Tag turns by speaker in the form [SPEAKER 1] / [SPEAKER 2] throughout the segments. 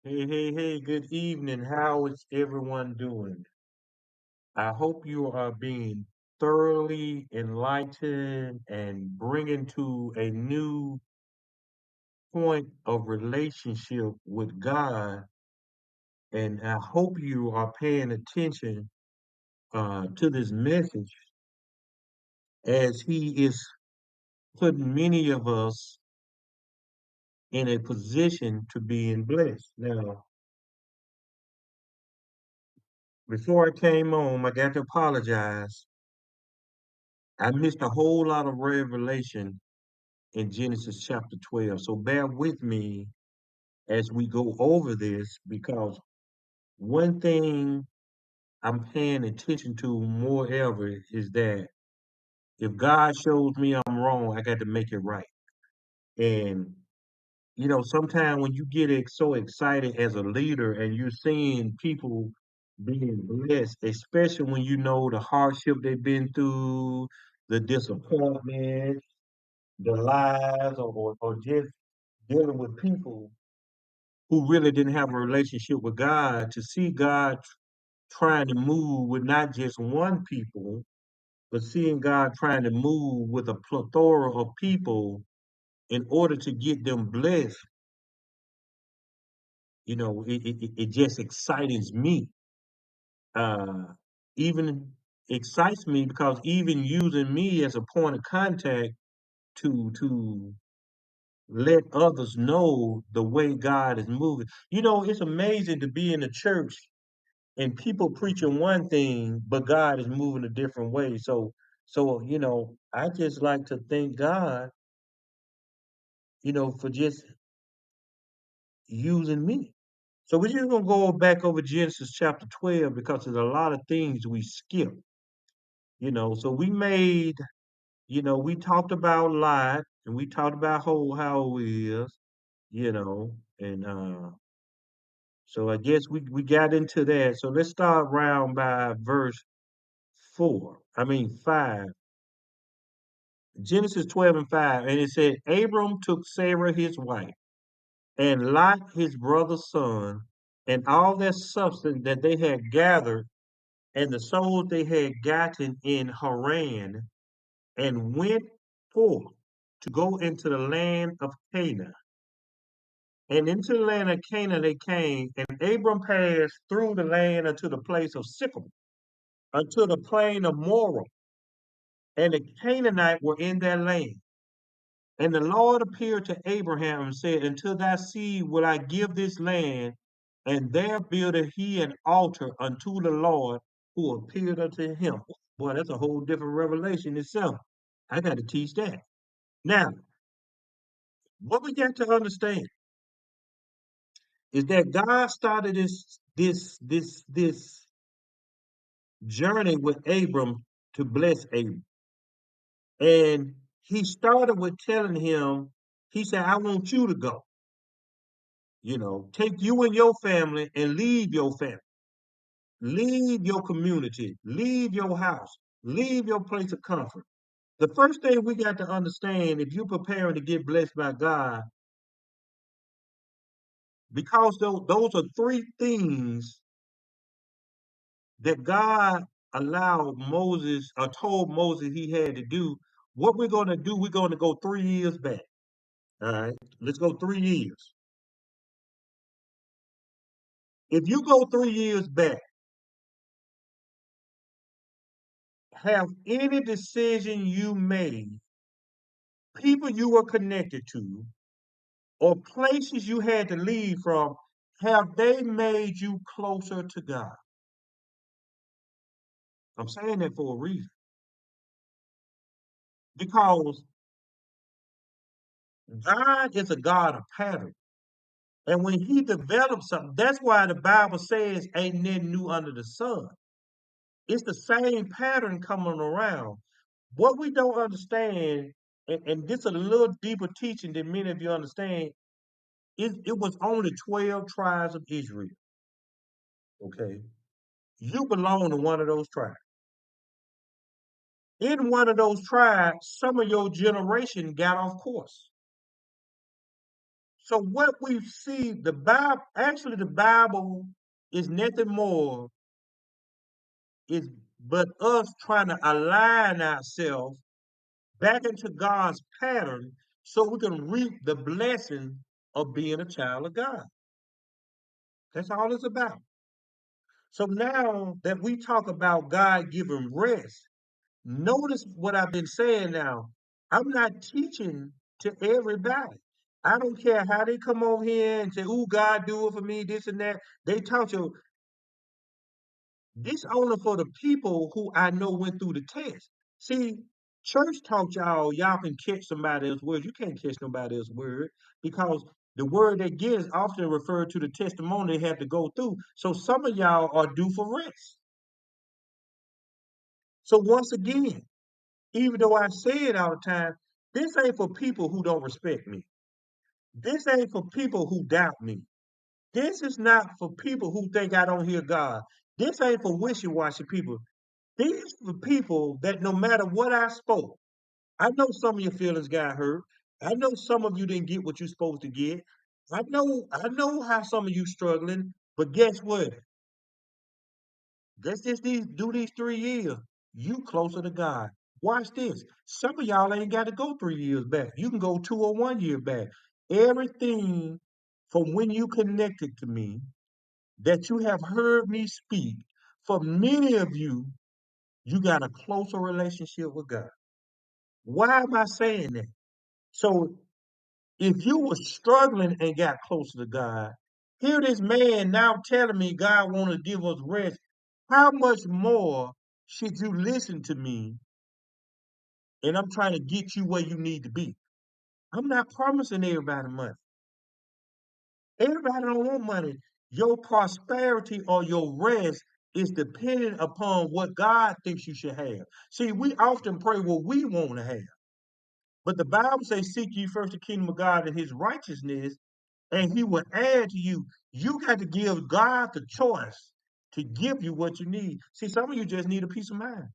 [SPEAKER 1] Hey, hey, hey, good evening. How is everyone doing? I hope you are being thoroughly enlightened and bringing to a new point of relationship with God. And I hope you are paying attention to this message as He is putting many of us in a position to being blessed. Now, before I came home, I got to apologize. I missed a whole lot of revelation in Genesis chapter 12. So bear with me as we go over this because one thing I'm paying attention to more ever is that if God shows me I'm wrong, I got to make it right. And sometimes when you get so excited as a leader and you're seeing people being blessed, especially when you know the hardship they've been through, the disappointment, the lies, or just dealing with people who really didn't have a relationship with God, to see God trying to move with not just one people, but seeing God trying to move with a plethora of people in order to get them blessed, it just excites me. Uh, even excites me because even using me as a point of contact to let others know the way God is moving. It's amazing to be in a church and people preaching one thing, but God is moving a different way. So I just like to thank God, for just using me. So we're just gonna go back over Genesis chapter 12 because there's a lot of things we skip. So we talked about Lot and we talked about how he is, and so I guess we got into that. So let's start round by verse 5. Genesis 12 and 5. And it said, Abram took Sarah his wife, and Lot his brother's son, and all their substance that they had gathered, and the souls they had gotten in Haran, and went forth to go into the land of Canaan. And into the land of Canaan they came, and Abram passed through the land unto the place of Sychem, unto the plain of Moreh, and the Canaanites were in their land. And the Lord appeared to Abraham and said, Unto thy seed will I give this land. And there builded he an altar unto the Lord who appeared unto him. Boy, that's a whole different revelation itself. I got to teach that. Now, what we got to understand is that God started this journey with Abram to bless Abram. And he started with telling him, he said, I want you to go. Take you and your family and leave your family, leave your community, leave your house, leave your place of comfort. The first thing we got to understand, if you're preparing to get blessed by God, because those are three things that God allowed Moses or told Moses he had to do. What we're going to do, we're going to go 3 years back. All right, let's go 3 years. If you go 3 years back, have any decision you made, people you were connected to, or places you had to leave from, have they made you closer to God? I'm saying that for a reason. Because God is a God of pattern. And when he develops something, that's why the Bible says ain't nothing new under the sun. It's the same pattern coming around. What we don't understand, and this is a little deeper teaching than many of you understand, it was only 12 tribes of Israel. Okay. You belong to one of those tribes. In one of those tribes, some of your generation got off course. So what we see, the Bible, actually the Bible is nothing more is but us trying to align ourselves back into God's pattern so we can reap the blessing of being a child of God. That's all it's about. So now that we talk about God giving rest, notice what I've been saying now. I'm not teaching to everybody. I don't care how they come over here and say, "Ooh, God do it for me," this and that. They talk to this only for the people who I know went through the test. See, church taught y'all can catch somebody else's word. You can't catch nobody else's word because the word they get is often referred to the testimony they had to go through. So some of y'all are due for rest. So once again, even though I say it all the time, this ain't for people who don't respect me. This ain't for people who doubt me. This is not for people who think I don't hear God. This ain't for wishy-washy people. These are people that no matter what I spoke, I know some of your feelings got hurt. I know some of you didn't get what you're supposed to get. I know how some of you struggling, but guess what? Let's just do these 3 years. You closer to God. Watch this. Some of y'all ain't got to go 3 years back. You can go 2 or 1 year back. Everything from when you connected to me that you have heard me speak, for many of you, you got a closer relationship with God. Why am I saying that? So if you were struggling and got closer to God, here this man now telling me God want to give us rest. How much more should you listen to me? And I'm trying to get you where you need to be. I'm not promising everybody money. Everybody don't want money. Your prosperity or your rest is dependent upon what God thinks you should have. See, we often pray what we want to have. But the Bible says, seek ye first the kingdom of God and his righteousness, and he will add to you. You got to give God the choice to give you what you need. See, some of you just need a peace of mind.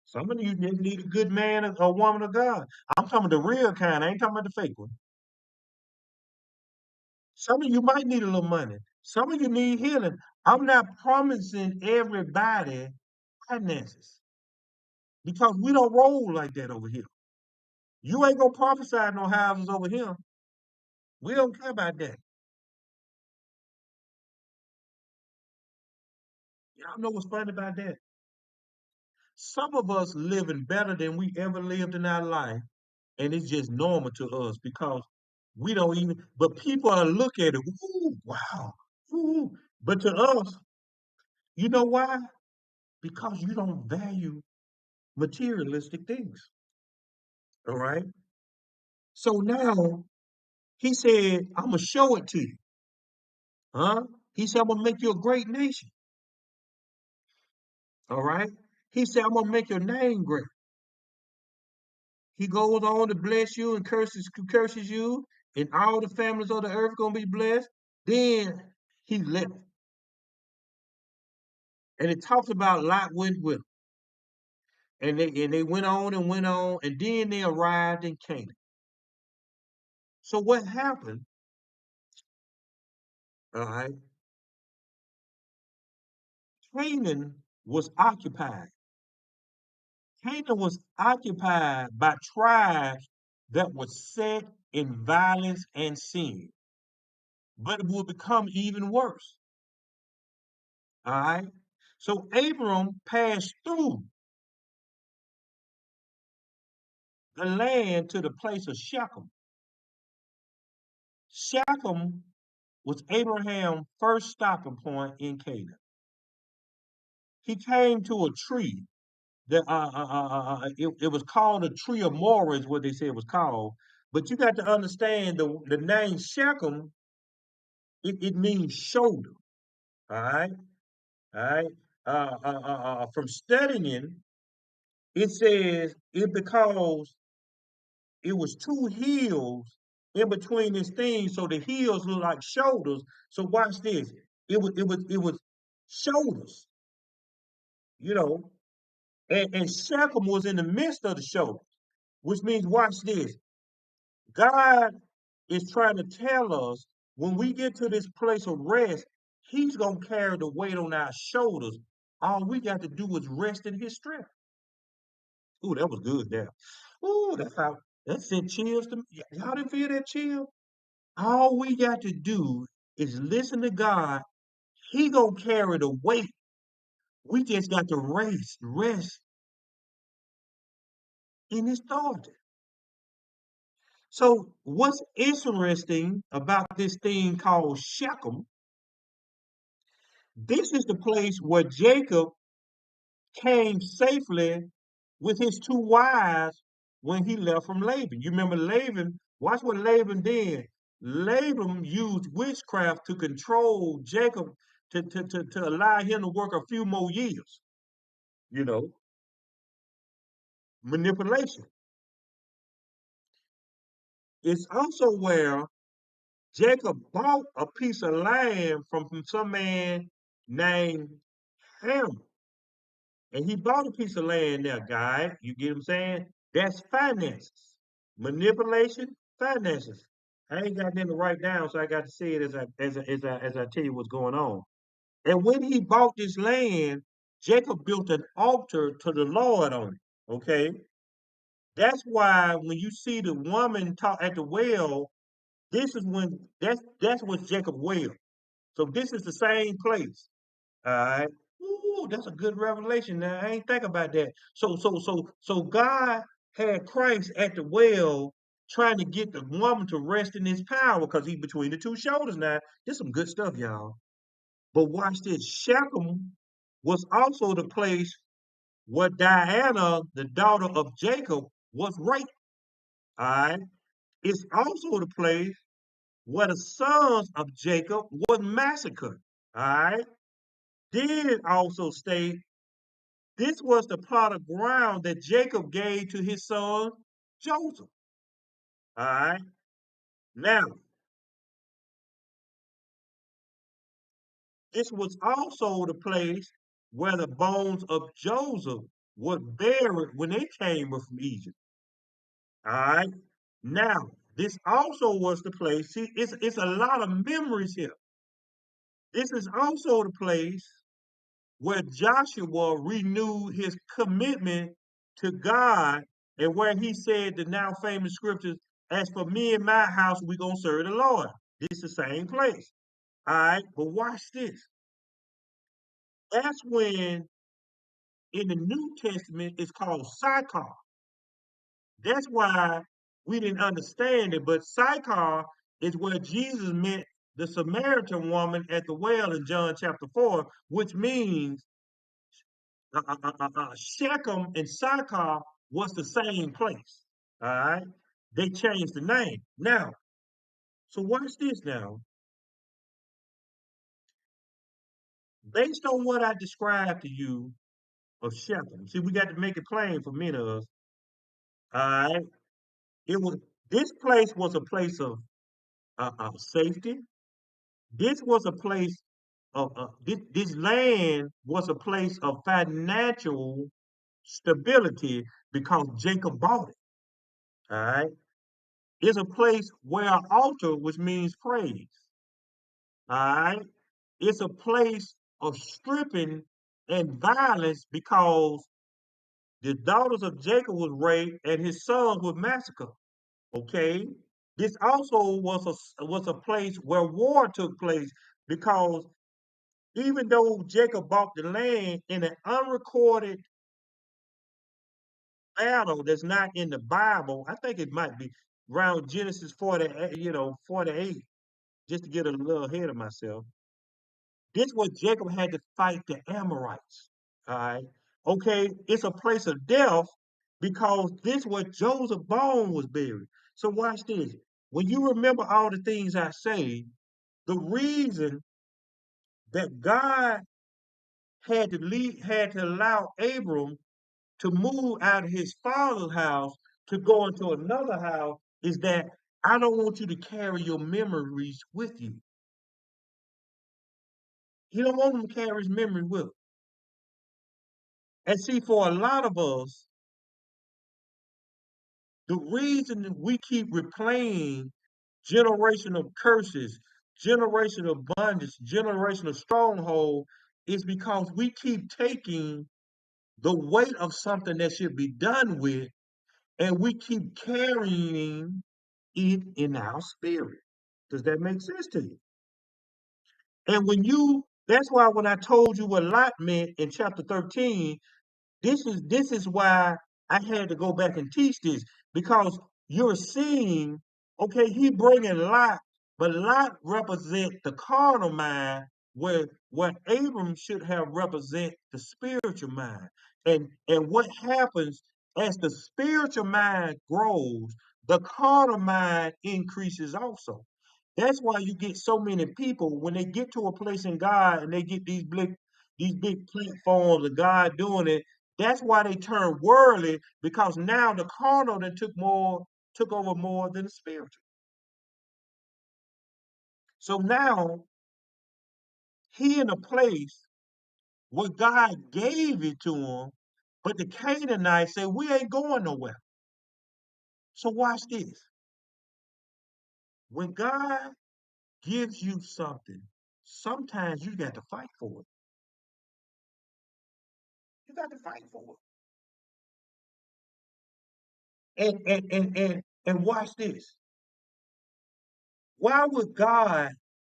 [SPEAKER 1] Some of you just need a good man or woman of God. I'm talking about the real kind. I ain't talking about the fake one. Some of you might need a little money. Some of you need healing. I'm not promising everybody finances because we don't roll like that over here. You ain't gonna prophesy no houses over here. We don't care about that. Y'all know what's funny about that? Some of us living better than we ever lived in our life, and it's just normal to us because we don't even. But people are look at it. Ooh, wow. Ooh. But to us, you know why? Because you don't value materialistic things. All right. So now he said, "I'm gonna show it to you." Huh? He said, "I'm gonna make you a great nation." All right. He said, "I'm gonna make your name great." He goes on to bless you and curses you, and all the families of the earth gonna be blessed. Then he left, and it talks about Lot went with him, and they went on, and then they arrived in Canaan. So what happened? All right, Canaan was occupied. Canaan was occupied by tribes that were set in violence and sin, but it would become even worse. All right. So Abram passed through the land to the place of Shechem. Shechem was Abraham's first stopping point in Canaan. He came to a tree that it was called a tree of Morah, is what they said it was called. But you got to understand the name Shechem, it means shoulder. All right, all right. From studying, it says it because it was two hills in between these things, so the hills look like shoulders. So watch this. It was shoulders, you know, and Shechem was in the midst of the shoulders, which means watch this. God is trying to tell us when we get to this place of rest, he's going to carry the weight on our shoulders. All we got to do is rest in his strength. Ooh, that was good there. Ooh, that sent chills to me. Y'all didn't feel that chill? All we got to do is listen to God. He gonna carry the weight. We just got to rest in his authority. So what's interesting about this thing called Shechem, this is the place where Jacob came safely with his two wives when he left from Laban. You remember Laban? Watch what Laban did. Laban used witchcraft to control Jacob to allow him to work a few more years. You know, manipulation. It's also where Jacob bought a piece of land from some man named Ham. And he bought a piece of land there, guy. You get what I'm saying? That's finances. Manipulation, finances. I ain't got nothing to write down, so I got to say it as I tell you what's going on. And when he bought this land, Jacob built an altar to the Lord on it. Okay, that's why when you see the woman talk at the well, this is when that's what Jacob well. So this is the same place. All right. Ooh, that's a good revelation. Now I ain't think about that. So God had Christ at the well trying to get the woman to rest in his power because he's between the two shoulders now. This some good stuff, y'all. But watch this. Shechem was also the place where Diana, the daughter of Jacob, was raped. All right. It's also the place where the sons of Jacob was massacred. All right. Then it also state this was the plot of ground that Jacob gave to his son Joseph. All right. Now, this was also the place where the bones of Joseph were buried when they came from Egypt. All right. Now, this also was the place. See, it's a lot of memories here. This is also the place where Joshua renewed his commitment to God and where he said the now famous scriptures, as for me and my house, we're going to serve the Lord. This is the same place. All right, but watch this. That's when in the New Testament it's called Sychar. That's why we didn't understand it, but Sychar is where Jesus met the Samaritan woman at the well in John chapter 4, which means Shechem and Sychar was the same place. All right. They changed the name. Now, so watch this now. Based on what I described to you of Shechem, see, we got to make it plain for many of us. All right. It was this place was a place of safety. This was a place of this land was a place of financial stability because Jacob bought it. All right. Is a place where an altar, which means praise. All right. It's a place of stripping and violence because the daughters of Jacob was raped and his sons were massacred. Okay. This also was a place where war took place because even though Jacob bought the land in an unrecorded battle that's not in the Bible, I think it might be around Genesis 48, 48, just to get a little ahead of myself. This was Jacob had to fight the Amorites. All right. Okay, it's a place of death because this where Joseph bone was buried. So watch this. When you remember all the things I say, the reason that God had to allow Abram to move out of his father's house to go into another house is that I don't want you to carry your memories with you. He don't want him to carry his memory with him. And see, for a lot of us, the reason that we keep replaying generational curses, generational bondage, generational stronghold, is because we keep taking the weight of something that should be done with, and we keep carrying it in our spirit. Does that make sense to you? And that's why when I told you what Lot meant in chapter 13, this is why I had to go back and teach this, because you're seeing, okay, he bringing Lot, but Lot represent the carnal mind, where Abram should have represent the spiritual mind. And what happens as the spiritual mind grows, the carnal mind increases also. That's why you get so many people when they get to a place in God and they get these big platforms of God doing it. That's why they turn worldly, because now the carnal that took over more than the spiritual. So now he in a place where God gave it to him, but the Canaanites said, we ain't going nowhere. So watch this. When God gives you something, sometimes you got to fight for it. You got to fight for it. And watch this. Why would God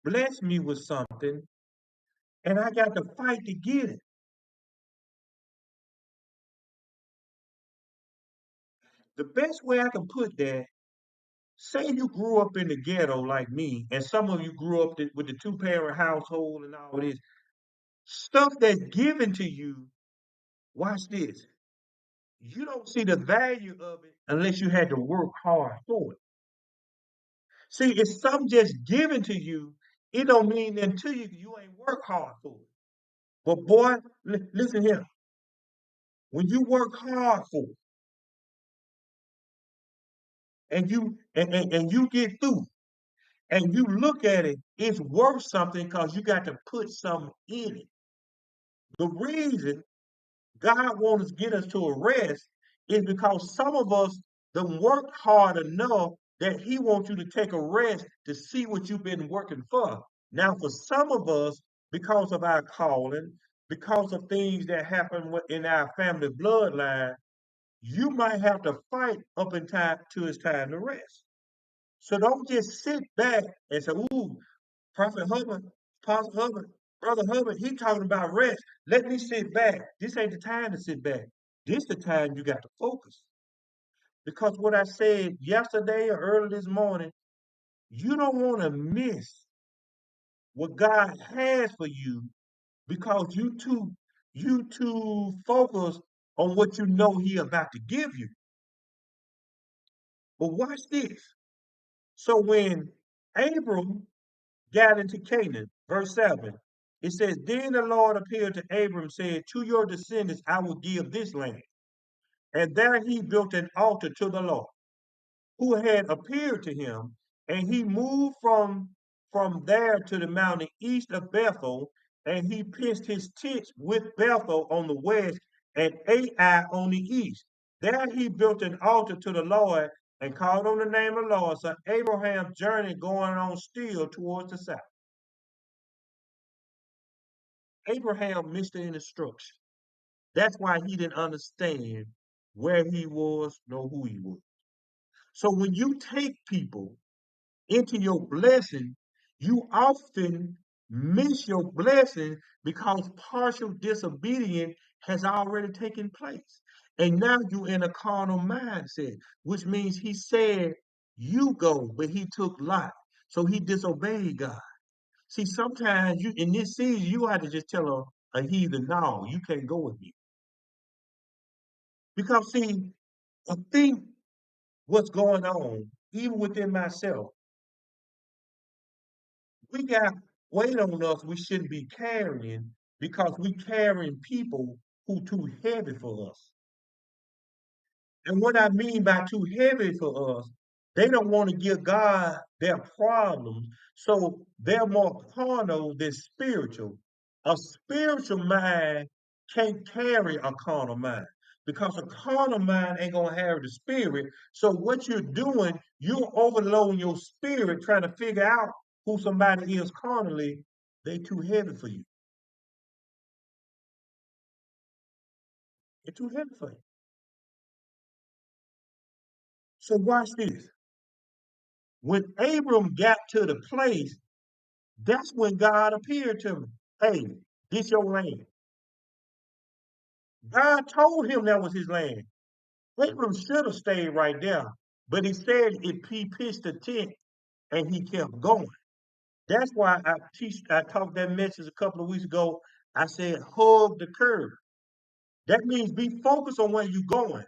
[SPEAKER 1] bless me with something and I got to fight to get it? The best way I can put that, say you grew up in the ghetto like me, and some of you grew up with the two-parent household and all this stuff that's given to you. Watch this. You don't see the value of it unless you had to work hard for it. See, if something just given to you, it don't mean nothing to you. You ain't work hard for it. But boy, listen here. When you work hard for it and you get through and you look at it, it's worth something because you got to put something in it. The reason God wants to get us to a rest is because some of us don't work hard enough that He wants you to take a rest to see what you've been working for. Now, for some of us, because of our calling, because of things that happen in our family bloodline, you might have to fight up in time till it's time to rest. So don't just sit back and say, ooh, Prophet Hubbard, Pastor Hubbard, Brother Hubbard, he talking about rest. Let me sit back. This ain't the time to sit back. This the time you got to focus. Because what I said yesterday or early this morning, you don't want to miss what God has for you because you too focused on what you know He about to give you. But watch this. So when Abram got into Canaan, verse 7. It says, then the Lord appeared to Abram, said, to your descendants I will give this land. And there he built an altar to the Lord, who had appeared to him, and he moved from there to the mountain east of Bethel, and he pitched his tents with Bethel on the west and Ai on the east. There he built an altar to the Lord and called on the name of the Lord. So Abraham journeyed going on still towards the south. Abraham missed the instruction. That's why he didn't understand where he was nor who he was. So when you take people into your blessing, you often miss your blessing because partial disobedience has already taken place. And now you're in a carnal mindset, which means he said, you go, but he took Lot. So he disobeyed God. See, sometimes you in this season you have to just tell a heathen, no, you can't go with me. Because see, I think what's going on, even within myself, we got weight on us we shouldn't be carrying because we carrying people who too heavy for us. And what I mean by too heavy for us, they don't want to give God their problems. So they're more carnal than spiritual. A spiritual mind can't carry a carnal mind because a carnal mind ain't gonna have the spirit. So what you're doing, you're overloading your spirit trying to figure out who somebody is carnally. They too heavy for you. They're too heavy for you. So watch this. When Abram got to the place, that's when God appeared to him. Hey, this your land. God told him that was his land. Abram should have stayed right there, but he said if he pitched a tent and he kept going. That's why I taught that message a couple of weeks ago. I said hug the curve. That means be focused on where you're going.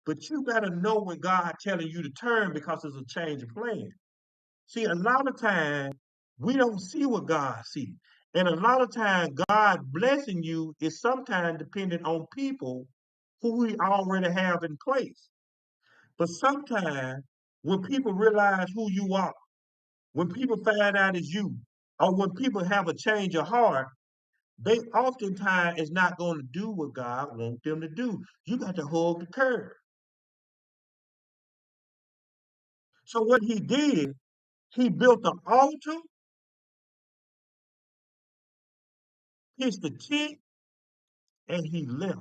[SPEAKER 1] But you gotta know when God telling you to turn because it's a change of plan. See, a lot of times we don't see what God sees. And a lot of times God blessing you is sometimes dependent on people who we already have in place. But sometimes when people realize who you are, when people find out it's you, or when people have a change of heart, they oftentimes is not going to do what God wants them to do. You got to hold the curve. So what he did, he built an altar, pitched the tent, and he left.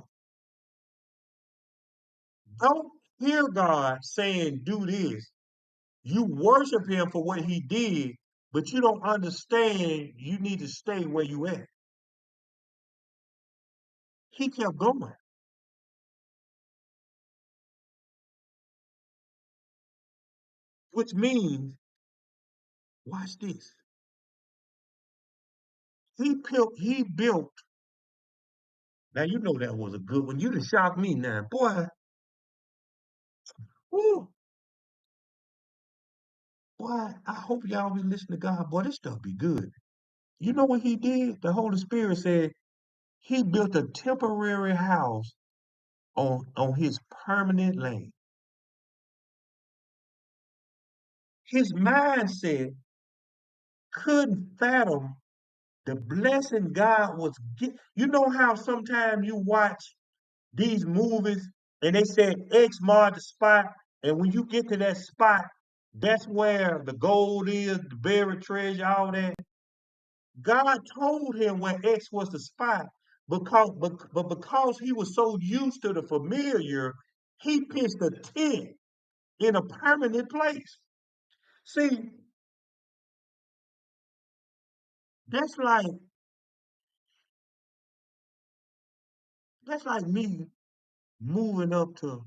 [SPEAKER 1] Don't hear God saying, do this. You worship him for what he did, but you don't understand you need to stay where you at. He kept going, which means, watch this. He built. Now you know that was a good one. You done shocked me now. Boy, woo, boy, I hope y'all be listening to God. Boy, this stuff be good. You know what he did? The Holy Spirit said he built a temporary house on his permanent land. His mindset couldn't fathom the blessing God was giving. You know how sometimes you watch these movies and they said X marked the spot, and when you get to that spot, that's where the gold is, the buried treasure, all that. God told him where X was the spot but because he was so used to the familiar, he pitched a tent in a permanent place. See, that's like that's like me moving up to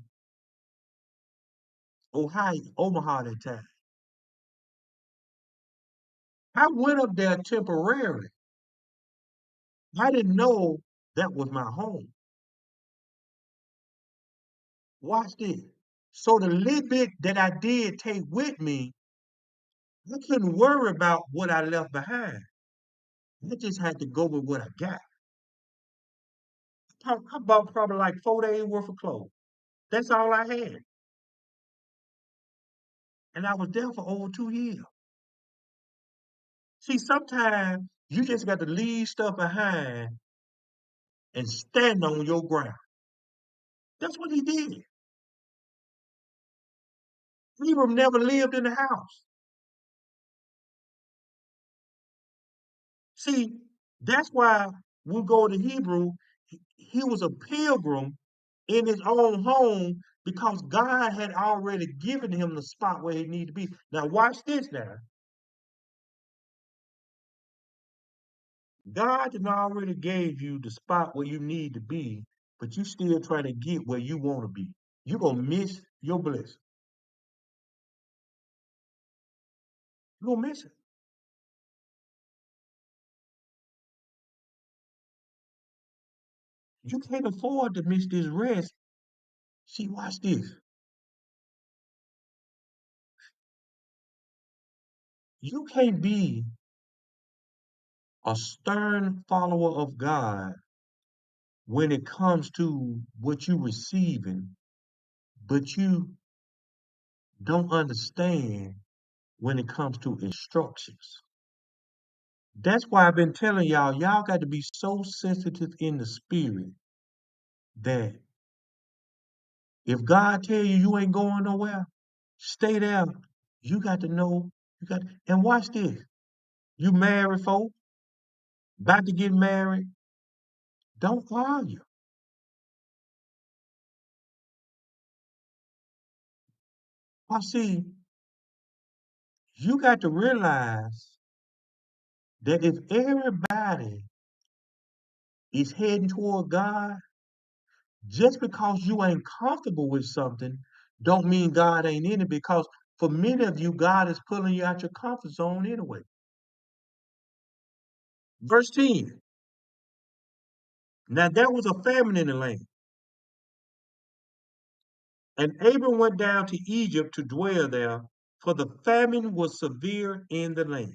[SPEAKER 1] Ohio, Omaha that time. I went up there temporarily. I didn't know that was my home. Watch this. So the little bit that I did take with me, I couldn't worry about what I left behind. I just had to go with what I got. I bought probably like 4 days worth of clothes. That's all I had. And I was there for over 2 years. See, sometimes you just got to leave stuff behind and stand on your ground. That's what he did. Abram never lived in the house. See, that's why we go to Hebrew. He was a pilgrim in his own home because God had already given him the spot where he needed to be. Now, watch this now. God had already gave you the spot where you need to be, but you still trying to get where you want to be. You're going to miss your blessing. You're going to miss it. You can't afford to miss this rest. See, watch this. You can't be a stern follower of God when it comes to what you receiving, but you don't understand when it comes to instructions. That's why I've been telling y'all, y'all got to be so sensitive in the spirit that If God tell you you ain't going nowhere, stay there. You got to know. You got and watch this. You married folk, about to get married. Don't argue. I see. You got to realize that if everybody is heading toward God, just because you ain't comfortable with something, don't mean God ain't in it. Because for many of you, God is pulling you out your comfort zone anyway. Verse 10. Now there was a famine in the land, and Abram went down to Egypt to dwell there, for the famine was severe in the land.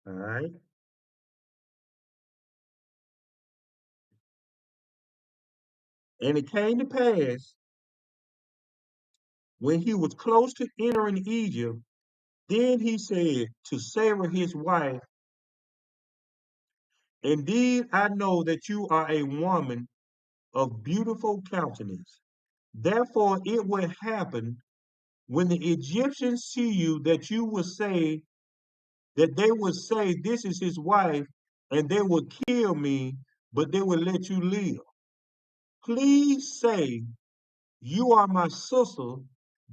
[SPEAKER 1] All right. And it came to pass when he was close to entering Egypt, then he said to Sarah his wife, indeed, I know that you are a woman of beautiful countenance. Therefore, it will happen when the Egyptians see you that you will say, that they will say, this is his wife, and they will kill me, but they will let you live. Please say, you are my sister,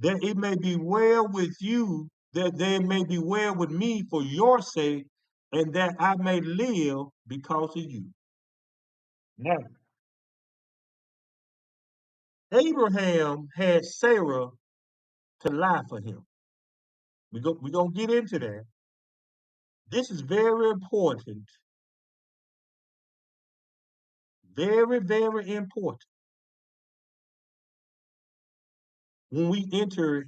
[SPEAKER 1] that it may be well with you, that they may be well with me for your sake, and that I may live because of you. Now, Abraham had Sarah to lie for him. We're going to get into that. This is very important. Very, very important when we enter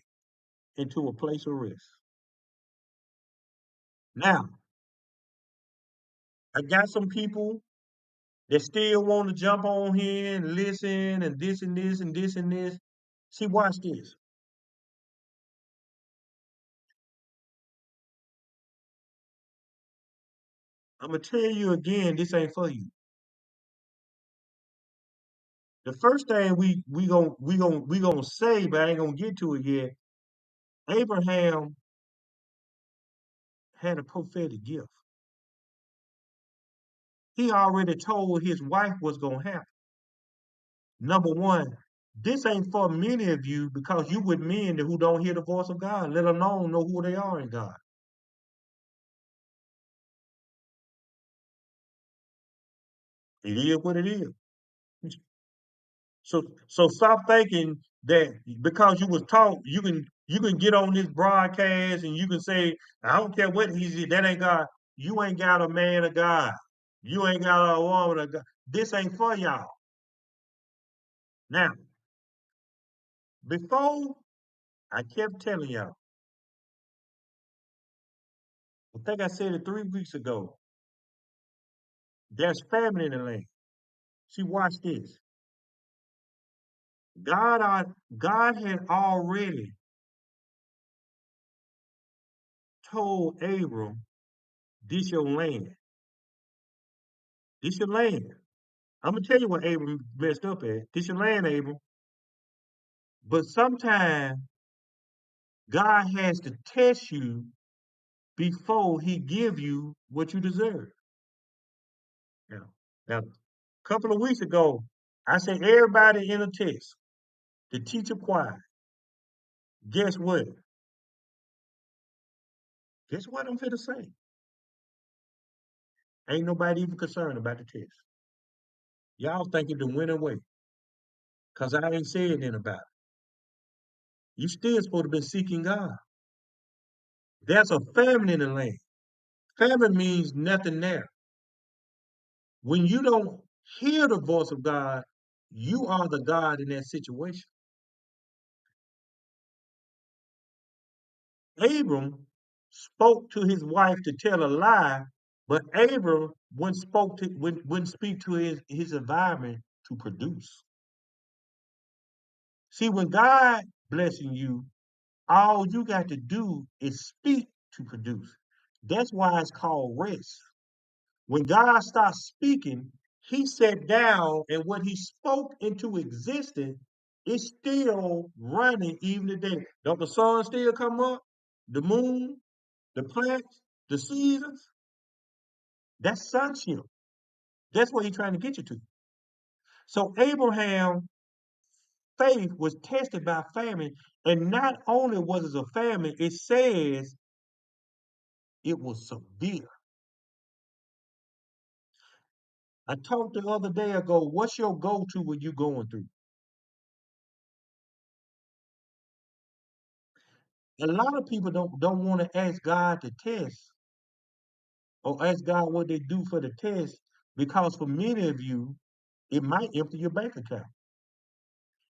[SPEAKER 1] into a place of rest. Now, I got some people that still want to jump on here and listen and this and this and this and this. See, watch this. I'm gonna tell you again, this ain't for you. The first thing we gonna say, but I ain't gonna get to it yet. Abraham had a prophetic gift. He already told his wife what's gonna happen. Number one, this ain't for many of you because you with men who don't hear the voice of God, let alone know who they are in God. It is what it is. So stop thinking that because you was taught you can get on this broadcast and you can say, I don't care what he said, that ain't God. You ain't got a man of God. You ain't got a woman of God. This ain't for y'all. Now, before I kept telling y'all, I think I said it 3 weeks ago. There's famine in the land. See, watch this. God had already told Abram, this your land. This your land. I'm gonna tell you what Abram messed up at. This your land, Abram. But sometimes God has to test you before He give you what you deserve. Now, a couple of weeks ago, I said everybody in a test. The teacher quiet. Guess what? Guess what I'm finna say? Ain't nobody even concerned about the test. Y'all think it done went away. Cause I ain't said anything about it. You still supposed to be seeking God. There's a famine in the land. Famine means nothing there. When you don't hear the voice of God, you are the God in that situation. Abram spoke to his wife to tell a lie, but Abram wouldn't speak to his environment to produce. See, when God blessing you, all you got to do is speak to produce. That's why it's called rest. When God starts speaking, he sat down and what he spoke into existence It's still running even today. Don't the sun still come up? The moon, the planets, the seasons? That's sonship. That's what he's trying to get you to. So Abraham faith was tested by famine, and not only was it a famine, it says it was severe. I talked the other day ago, what's your go-to when you're going through? A lot of people don't want to ask God to test or ask God what they do for the test because for many of you, it might empty your bank account.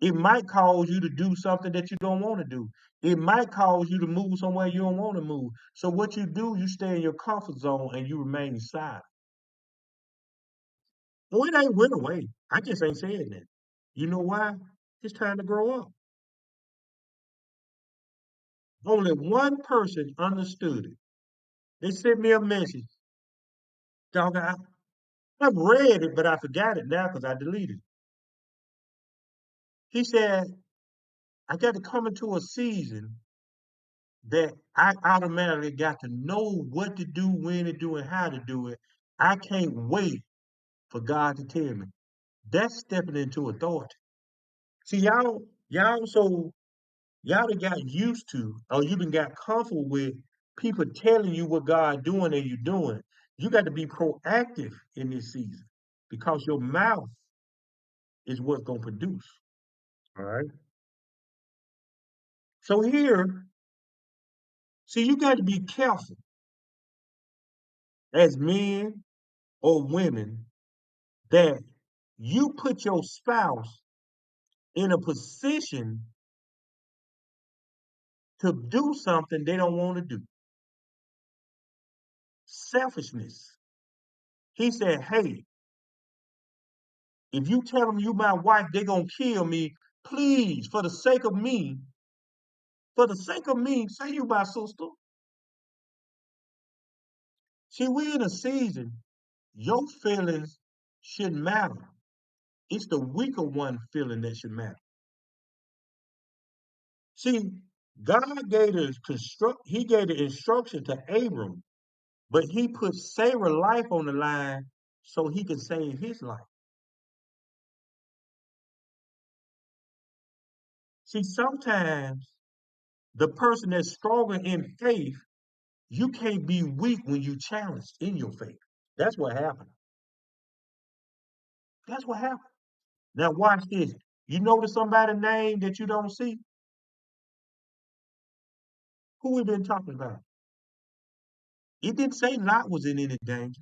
[SPEAKER 1] It might cause you to do something that you don't want to do. It might cause you to move somewhere you don't want to move. So what you do, you stay in your comfort zone and you remain silent. Well, it ain't went away. I just ain't saying that. You know why? It's time to grow up. Only one person understood it. They sent me a message. Dog, I've read it, but I forgot it now because I deleted it. He said, I got to come into a season that I automatically got to know what to do, when to do, and how to do it. I can't wait for God to tell me. That's stepping into authority. See, y'all done got used to, or you done got comfortable with people telling you what God doing and you doing. You got to be proactive in this season because your mouth is what's gonna produce. All right. So here, see, you got to be careful as men or women that you put your spouse in a position to do something they don't want to do. Selfishness. He said, hey, if you tell them you my wife, they're gonna kill me. Please, for the sake of me, say you my sister. See, we in a season, your feelings shouldn't matter. It's the weaker one feeling that should matter. See, God gave he gave the instruction to Abram, but he put Sarah's life on the line so he could save his life. See, sometimes the person that's stronger in faith, you can't be weak when you challenged in your faith. That's what happened. That's what happened. Now watch this. You notice somebody's name that you don't see? Who we been talking about? It didn't say Lot was in any danger.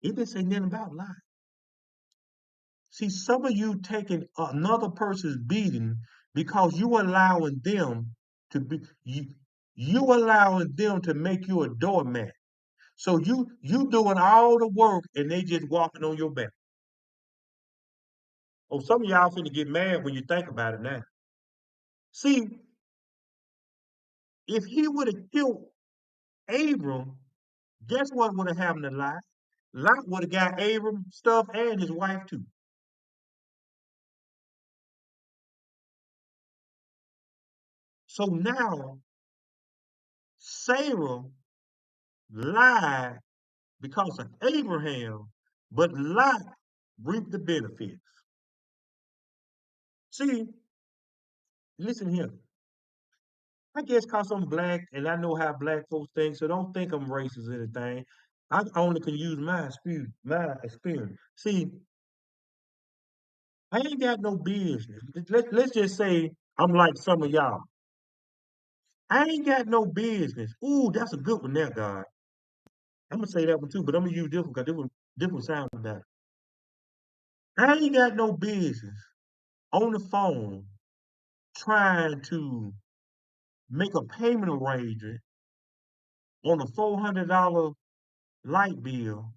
[SPEAKER 1] It didn't say nothing about Lot. See, some of you taking another person's beating because you allowing them to be you allowing them to make you a doormat. So you doing all the work and they just walking on your back. Oh, some of y'all finna get mad when you think about it now. See, if he would have killed Abram, guess what would have happened to Lot? Lot would have got Abram stuff and his wife too. So now Sarah lied because of Abraham, but Lot reaped the benefits. See, listen here. I guess because I'm black and I know how black folks think, so don't think I'm racist or anything. I only can use my experience. My experience. See, I ain't got no business. Let's just say I'm like some of y'all. I ain't got no business. Ooh, that's a good one there, God. I'm gonna say that one too, but I'm gonna use different because different sound better. I ain't got no business on the phone trying to make a payment arrangement on a $400 light bill,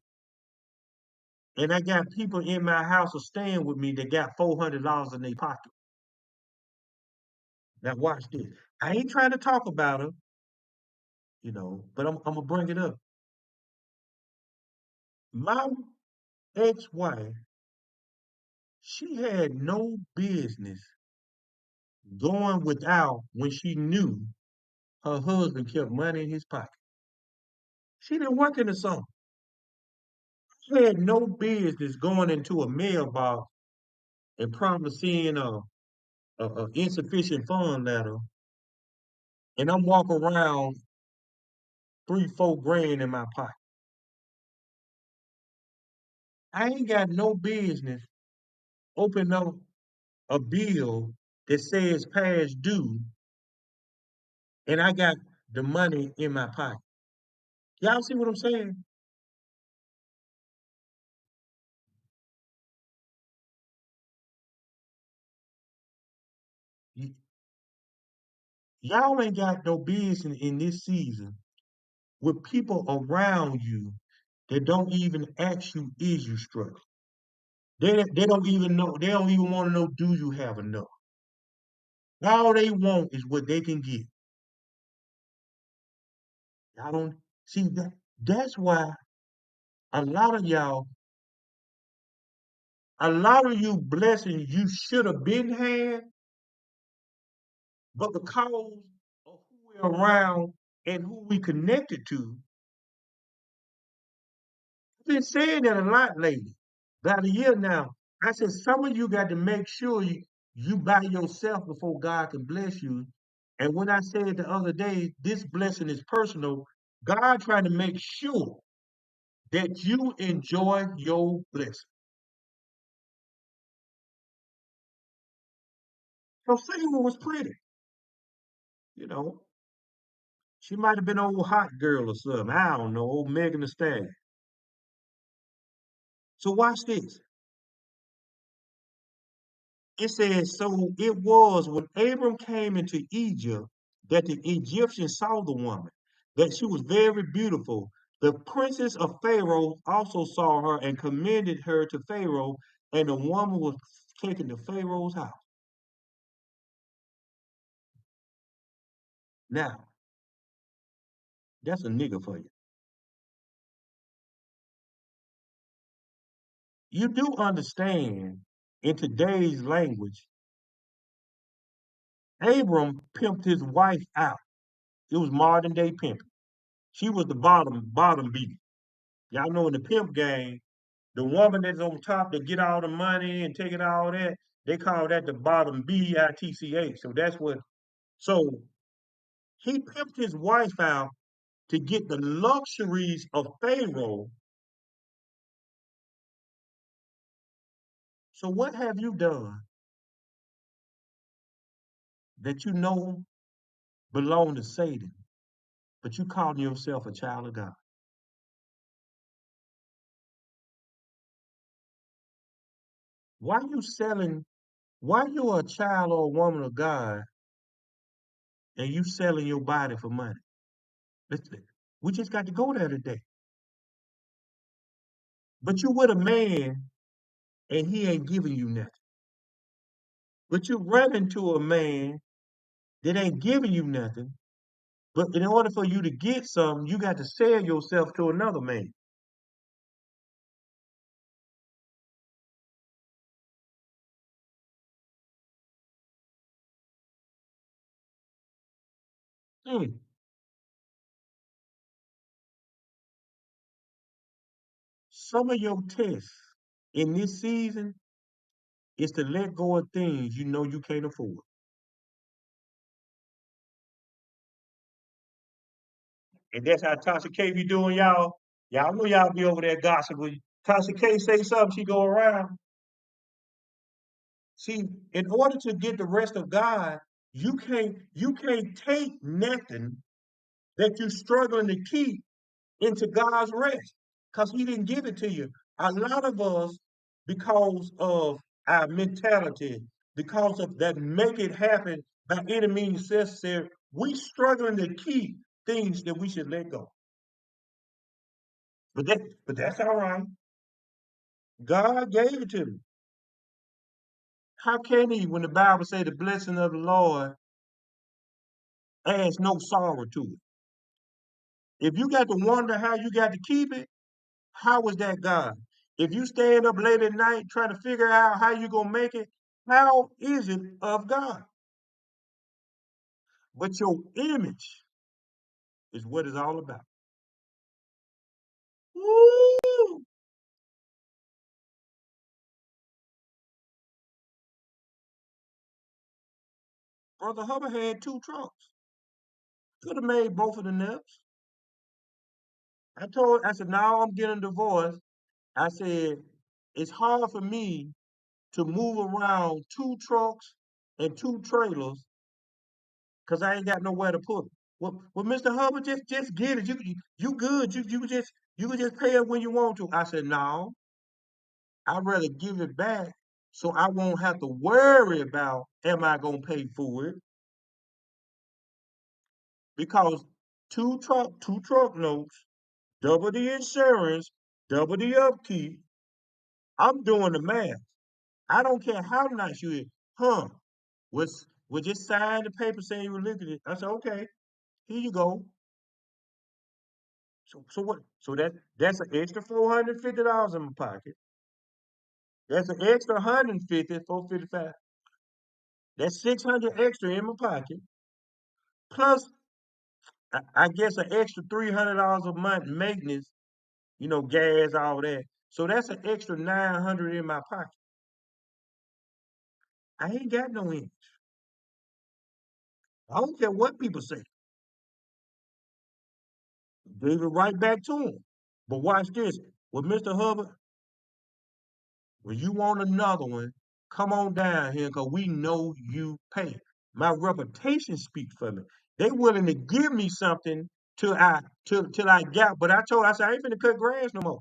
[SPEAKER 1] and I got people in my house or staying with me that got $400 in their pocket. Now watch this. I ain't trying to talk about them, but I'm gonna bring it up. My ex-wife, She had no business going without when she knew her husband kept money in his pocket. She didn't work in the summer. She had no business going into a mailbox and probably seeing a insufficient fund letter, and I'm walking around 3, 4 grand in my pocket. I ain't got no business opening up a bill that says past due, and I got the money in my pocket. Y'all see what I'm saying? Y- Y'all ain't got no business in this season with people around you that don't even ask you, is you struggling? They don't even know, they don't even want to know, do you have enough? All they want is what they can get. Y'all don't see that. That's why a lot of y'all, a lot of you blessings you should have been had, but because of who we're around and who we connected to, I've been saying that a lot lately. About a year now. I said some of you got to make sure you by yourself before God can bless you. And when I said the other day, this blessing is personal, God trying to make sure that you enjoy your blessing. So Sarah was pretty, you know. She might have been an old hot girl or something. I don't know, old Megan Thee Stallion. So watch this. It says, so it was when Abram came into Egypt that the Egyptians saw the woman, that she was very beautiful. The princess of Pharaoh also saw her and commended her to Pharaoh, and the woman was taken to Pharaoh's house. Now, that's a nigga for you. You do understand in today's language, Abram pimped his wife out. It was modern day pimping. She was the bottom beat. Y'all know in the pimp game, the woman that's on top that get all the money and taking all that, they call that the bottom bitch. So that's what. So he pimped his wife out to get the luxuries of Pharaoh. So what have you done that you know belong to Satan, but you calling yourself a child of God? Why you selling? Why you a child or a woman of God and you selling your body for money? Listen, we just got to go there today. But you with a man and he ain't giving you nothing. But you run into a man that ain't giving you nothing. But in order for you to get something, you got to sell yourself to another man. Hmm. Some of your tests in this season is to let go of things you know you can't afford. And that's how Tasha K be doing y'all. Y'all know y'all be over there gossiping. Tasha K say something, she go around. See, in order to get the rest of God, you can't take nothing that you're struggling to keep into God's rest because He didn't give it to you. A lot of us, because of our mentality, because of that make it happen by any means necessary, we struggling to keep things that we should let go. But that's all right. God gave it to me. How can He, when the Bible say the blessing of the Lord adds no sorrow to it? If you got to wonder how you got to keep it, how was that God? If you stand up late at night trying to figure out how you're gonna make it, how is it of God? But your image is what it's all about. Woo! Brother Hubbard had two trucks. Could have made both of the nips. I said, now I'm getting divorced. I said, it's hard for me to move around two trucks and two trailers because I ain't got nowhere to put them. Well, Mr. Hubbard, just get it. You good. You can just pay it when you want to. I said, no, I'd rather give it back so I won't have to worry about am I gonna pay for it because two truck notes, double the insurance, double the upkeep. I'm doing the math. I don't care how nice you is. Huh? Was just sign the paper saying you were looking at it. I said, okay, here you go. So what? So that's an extra $450 in my pocket. That's an extra 150, 455. That's 600 extra in my pocket. Plus, I guess an extra $300 a month maintenance, gas, all that. So that's an extra 900 in my pocket. I ain't got no in. I don't care what people say. Gave it right back to him. But watch this. With Mr. Hubbard, when you want another one, come on down here because we know you pay. My reputation speaks for me. They willing to give me something till I got. But I said I ain't finna cut grass no more.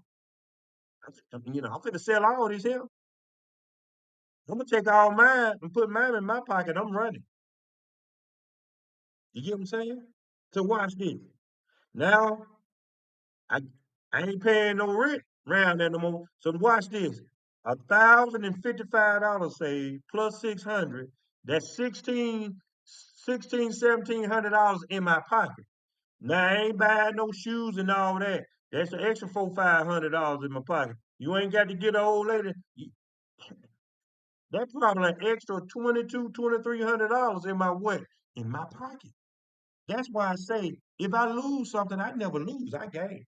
[SPEAKER 1] I'm finna sell all these here. I'm gonna take all mine and put mine in my pocket. I'm running. You get what I'm saying? So watch this. Now I I ain't paying no rent around there no more. So watch this. $1,055 saved plus 600. That's 1700 dollars in my pocket. Now I ain't buying no shoes and all that. That's an extra $400-500 in my pocket. You ain't got to get an old lady. That's probably an extra $2,200-2,300 in my what? In my pocket. That's why I say if I lose something, I never lose. I gain.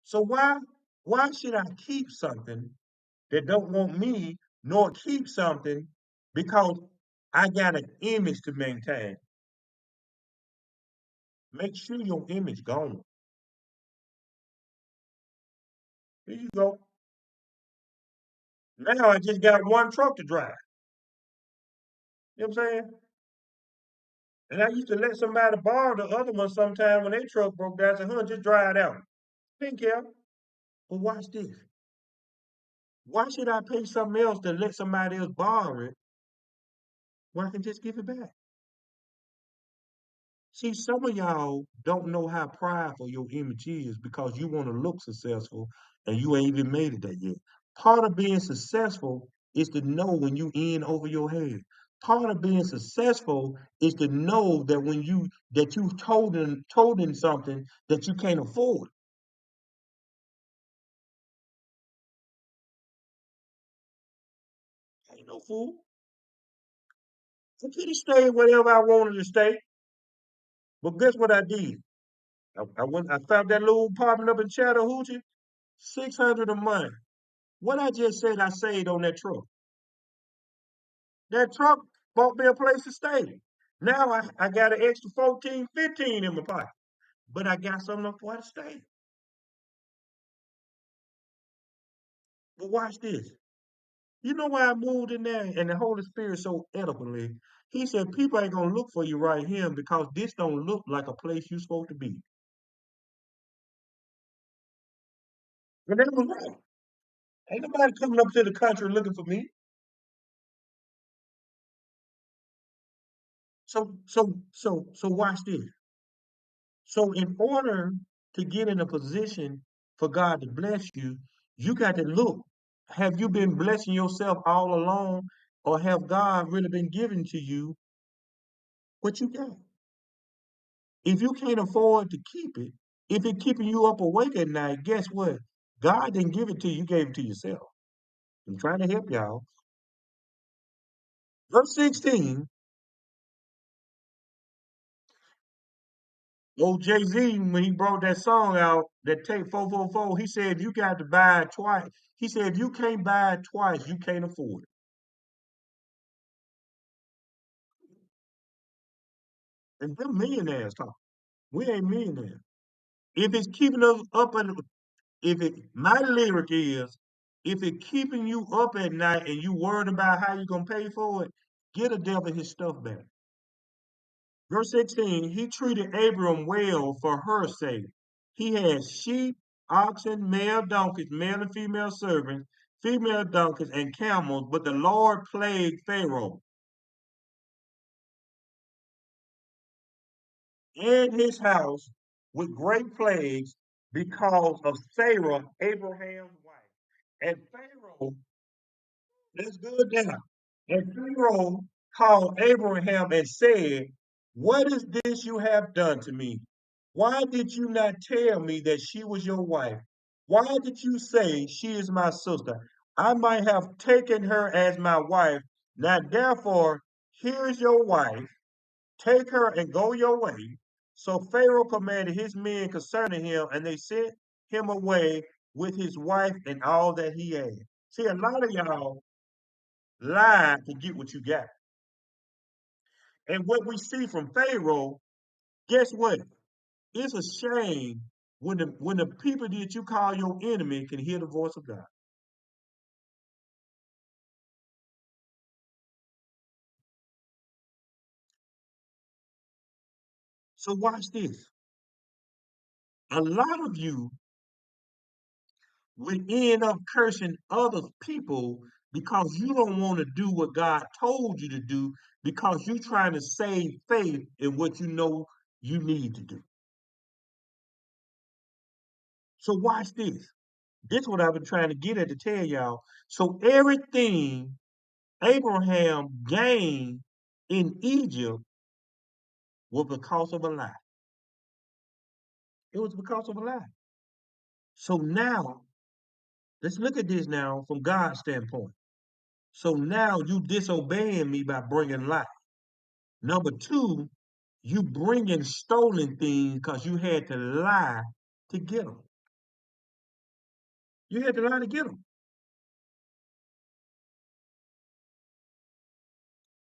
[SPEAKER 1] So why should I keep something that don't want me, nor keep something because I got an image to maintain? Make sure your image gone. Here you go. Now I just got one truck to drive. You know what I'm saying? And I used to let somebody borrow the other one sometime when their truck broke down. I said, just drive it out. Didn't care. But watch this. Why should I pay something else to let somebody else borrow it when I can just give it back? See, some of y'all don't know how prideful your image is because you want to look successful and you ain't even made it there yet. Part of being successful is to know when you in over your head. Part of being successful is to know that when you told in something that you can't afford. Ain't no fool. I could have stayed wherever I wanted to stay, but guess what I did? I found that little apartment up in Chattahoochee, 600 a month. What I just said I saved on that truck. That truck bought me a place to stay. Now I got an extra 14, 15 in my pocket. But I got something up for to stay. But watch this. You know why I moved in there and the Holy Spirit so edibly? He said people ain't gonna look for you right here because this don't look like a place you're supposed to be. And that was right. Ain't nobody coming up to the country looking for me. So watch this. So in order to get in a position for God to bless you, you got to look. Have you been blessing yourself all along, or have God really been giving to you what you got? If you can't afford to keep it, If it's keeping you up awake at night, guess what? God didn't give it to you, you gave it to yourself. I'm trying to help y'all. Verse 16, old Jay-Z, when he brought that song out, that tape 444, he said, you got to buy it twice. He said, if you can't buy it twice, you can't afford it. And them millionaires talk. We ain't millionaires. If it's keeping us up at if it my lyric is if it keeping you up at night and you worried about how you gonna pay for it, get a devil his stuff back. Verse 16, he treated Abram well for her sake. He had sheep, oxen, male donkeys, male and female servants, female donkeys, and camels, but the Lord plagued Pharaoh and his house with great plagues because of Sarah, Abraham's wife. And Pharaoh, that's good now. And Pharaoh called Abraham and said, what is this you have done to me? Why did you not tell me that she was your wife? Why did you say she is my sister? I might have taken her as my wife. Now, therefore, here is your wife. Take her and go your way. So Pharaoh commanded his men concerning him, and they sent him away with his wife and all that he had. See, a lot of y'all lie to get what you got. And what we see from Pharaoh, guess what? It's a shame when the people that you call your enemy can hear the voice of God. So watch this. A lot of you will end up cursing other people because you don't want to do what God told you to do because you're trying to save faith in what you know you need to do. So watch this. This is what I've been trying to get at to tell y'all. So everything Abraham gained in Egypt was because of a lie. It was because of a lie. So now, let's look at this now from God's standpoint. So now you disobeying me by bringing life. Number two, you bringing stolen things because you had to lie to get them. You had to lie to get them.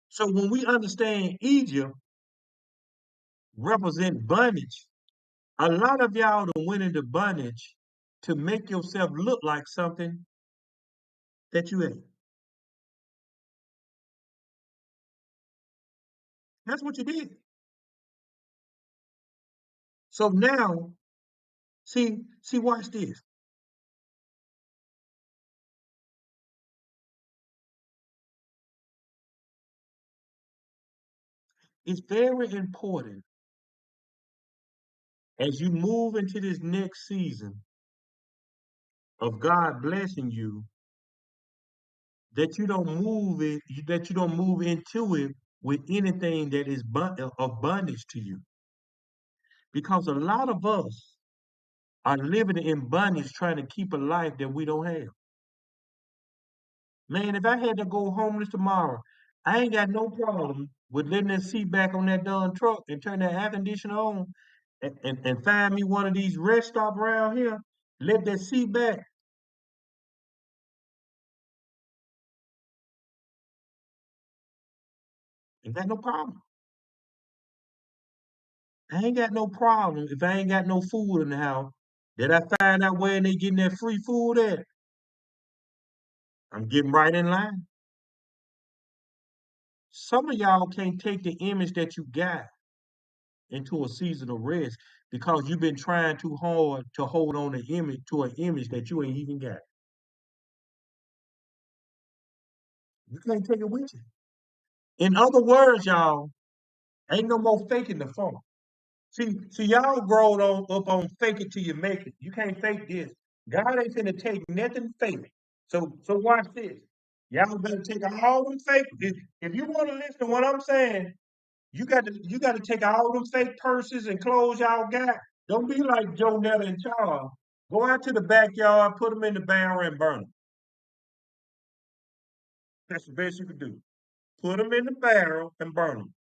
[SPEAKER 1] So when we understand Egypt represent bondage, a lot of y'all done went into bondage to make yourself look like something that you ain't. That's what you did. So now, watch this. It's very important as you move into this next season of God blessing you that you don't move it, that you don't move into it with anything that is of bondage to you. Because a lot of us are living in bondage trying to keep a life that we don't have. Man, if I had to go homeless tomorrow, I ain't got no problem with letting that seat back on that darn truck and turn that air conditioner on and find me one of these rest stop around here, let that seat back. Ain't got no problem. I ain't got no problem if I ain't got no food in the house. Did I find out where they getting that free food at? I'm getting right in line. Some of y'all can't take the image that you got into a season of rest because you've been trying too hard to hold on to an image that you ain't even got. You can't take it with you. In other words, y'all, ain't no more faking the funk. See, y'all growing on up on fake it till you make it. You can't fake this. God ain't finna take nothing fake. So watch this. Y'all better take all them fake. If you want to listen to what I'm saying, you got to take all them fake purses and clothes y'all got. Don't be like Joe Netta and Charles. Go out to the backyard, put them in the barrel, and burn them. That's the best you can do. Put them in the barrel and burn them.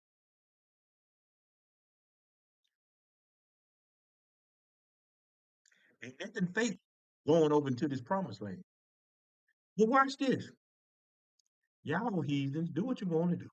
[SPEAKER 1] Ain't nothing fake going over into this promised land. But watch this. Y'all heathens, do what you want to do.